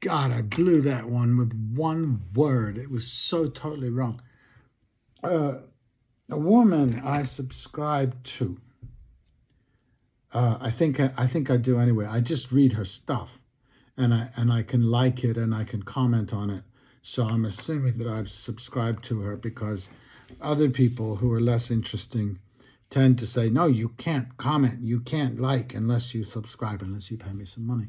God, I blew that one with one word. It was so totally wrong. A woman I subscribe to. I think I do anyway. I just read her stuff, and I can like it and I can comment on it. So I'm assuming that I've subscribed to her because other people who are less interesting tend to say, no, you can't comment, you can't like unless you subscribe, unless you pay me some money.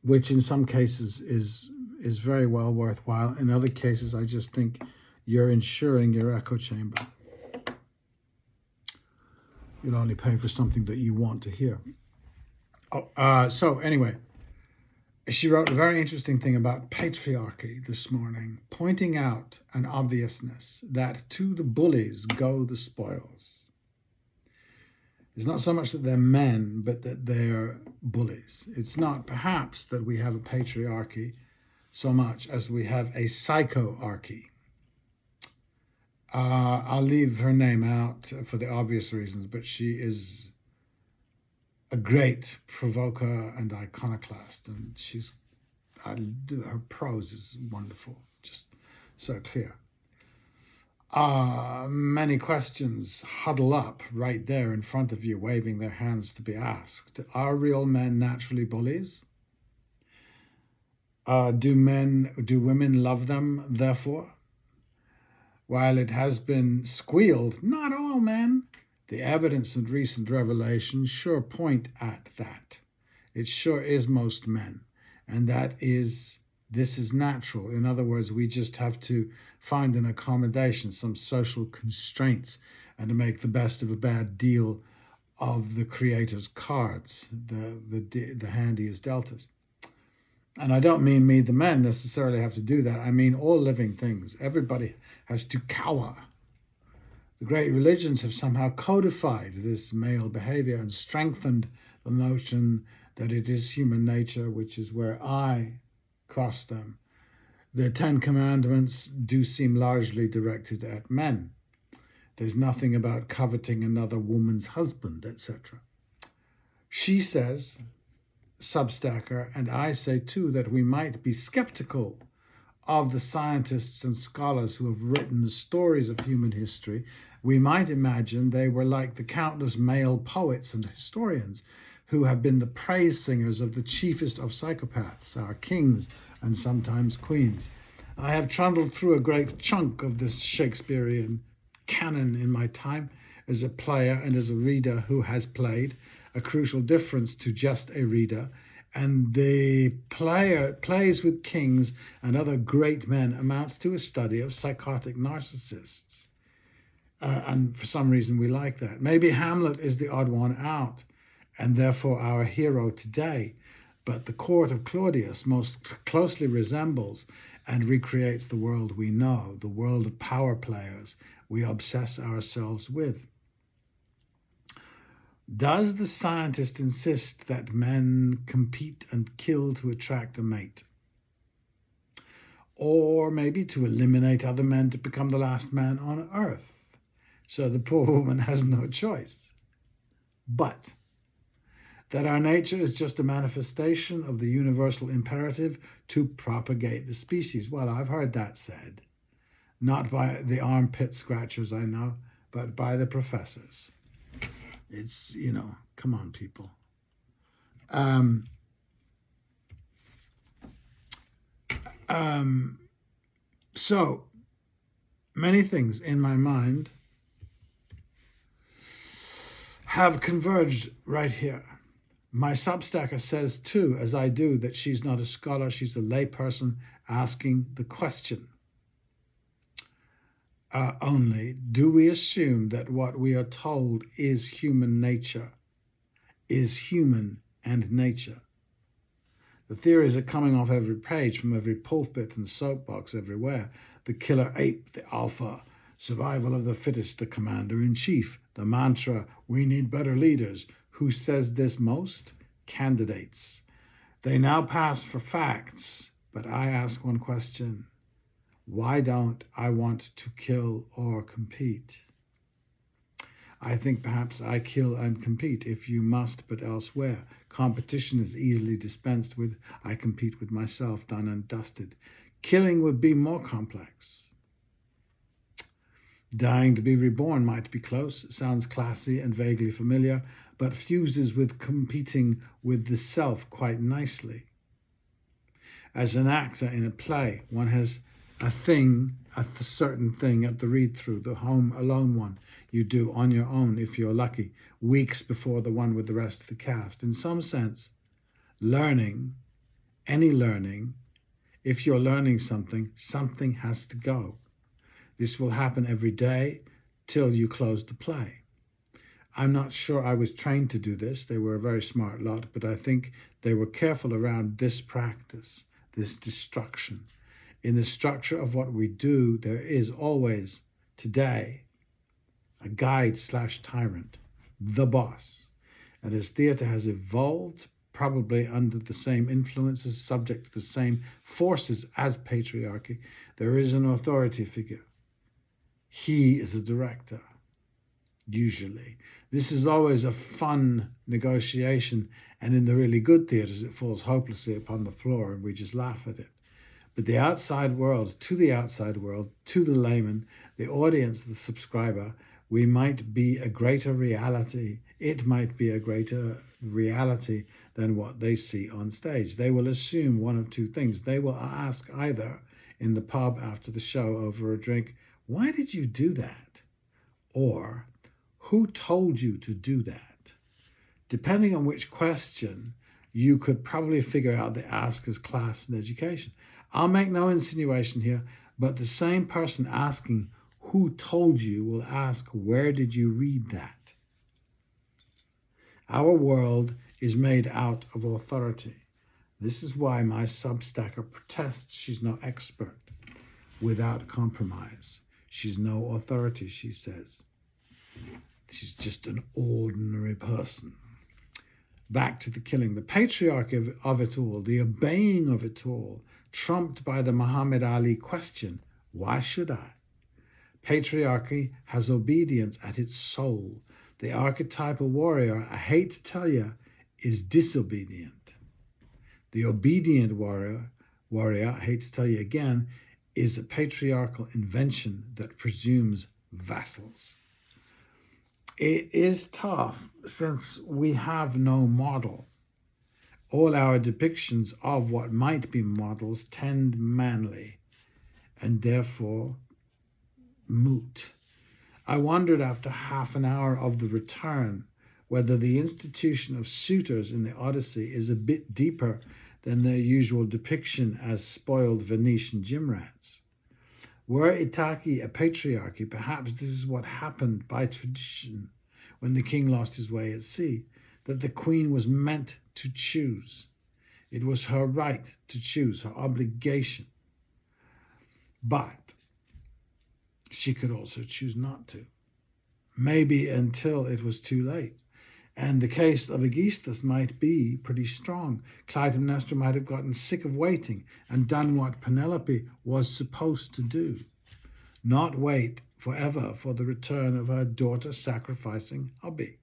Which in some cases is very well worthwhile. In other cases, I just think you're insuring your echo chamber. You'll only pay for something that you want to hear. So anyway, she wrote a very interesting thing about patriarchy this morning, pointing out an obviousness that to the bullies go the spoils. It's not so much that they're men, but that they're bullies. It's not perhaps that we have a patriarchy so much as we have a psychoarchy. I'll leave her name out for the obvious reasons, but she is a great provoker and iconoclast, and her prose is wonderful, just so clear. Many questions huddle up right there in front of you, waving their hands to be asked. Are real men naturally bullies? Do women love them, therefore? While it has been squealed, not all men, the evidence and recent revelations sure point at that. It sure is most men, and this is natural. In other words, we just have to find an accommodation, some social constraints, and to make the best of a bad deal of the creator's cards, the hand he has dealt us. And I don't mean the men necessarily have to do that. I mean all living things. Everybody has to cower. The great religions have somehow codified this male behavior and strengthened the notion that it is human nature, which is where I cross them. The Ten Commandments do seem largely directed at men. There's nothing about coveting another woman's husband, etc. She says, Substacker, and I say too, that we might be skeptical of the scientists and scholars who have written the stories of human history. We might imagine they were like the countless male poets and historians who have been the praise singers of the chiefest of psychopaths, our kings and sometimes queens. I have trundled through a great chunk of this Shakespearean canon in my time as a player and as a reader who has played, a crucial difference to just a reader. And the player plays with kings and other great men amounts to a study of psychotic narcissists. And for some reason we like that. Maybe Hamlet is the odd one out, and therefore our hero today. But the court of Claudius most closely resembles and recreates the world we know, the world of power players we obsess ourselves with. Does the scientist insist that men compete and kill to attract a mate? Or maybe to eliminate other men to become the last man on earth? So the poor woman has no choice. But that our nature is just a manifestation of the universal imperative to propagate the species. Well, I've heard that said, not by the armpit scratchers I know, but by the professors. It's, come on, people. So many things in my mind have converged right here. My Substacker says too, as I do, that she's not a scholar, she's a layperson asking the question. Only, do we assume that what we are told is human nature, is human and nature? The theories are coming off every page, from every pulpit and soapbox everywhere. The killer ape, the alpha, survival of the fittest, the commander-in-chief, the mantra, we need better leaders. Who says this most? Candidates. They now pass for facts, but I ask one question. Why don't I want to kill or compete? I think perhaps I kill and compete if you must, but elsewhere. Competition is easily dispensed with. I compete with myself, done and dusted. Killing would be more complex. Dying to be reborn might be close, sounds classy and vaguely familiar, but fuses with competing with the self quite nicely. As an actor in a play, one has a certain thing at the read-through, the home alone one you do on your own if you're lucky, weeks before the one with the rest of the cast. In some sense, learning, any learning, if you're learning something, something has to go. This will happen every day till you close the play. I'm not sure I was trained to do this. They were a very smart lot, but I think they were careful around this practice, this destruction. In the structure of what we do, there is always, today, a guide/tyrant, the boss. And as theatre has evolved, probably under the same influences, subject to the same forces as patriarchy, there is an authority figure. He is a director, usually. This is always a fun negotiation, and in the really good theatres, it falls hopelessly upon the floor and we just laugh at it. But the outside world, to the layman, the audience, the subscriber, we might be a greater reality. It might be a greater reality than what they see on stage. They will assume one of two things. They will ask either in the pub after the show over a drink, why did you do that? Or, who told you to do that? Depending on which question, you could probably figure out the asker's class and education. I'll make no insinuation here, but the same person asking who told you will ask, where did you read that? Our world is made out of authority. This is why my Substacker protests she's no expert. Without compromise. She's no authority, she says. She's just an ordinary person. Back to the killing. The patriarchy of it all, the obeying of it all, trumped by the Muhammad Ali question, why should I? Patriarchy has obedience at its soul. The archetypal warrior, I hate to tell you, is disobedient. The obedient warrior, I hate to tell you again, is a patriarchal invention that presumes vassals. It is tough since we have no model. All our depictions of what might be models tend manly and therefore moot. I wondered after half an hour of The Return whether the institution of suitors in the Odyssey is a bit deeper than their usual depiction as spoiled Venetian gym rats. Were Itaki a patriarchy, perhaps this is what happened by tradition when the king lost his way at sea, that the queen was meant to choose. It was her right to choose, her obligation. But she could also choose not to. Maybe until it was too late. And the case of Aegisthus might be pretty strong. Clytemnestra might have gotten sick of waiting and done what Penelope was supposed to do. Not wait forever for the return of her daughter-sacrificing hubby.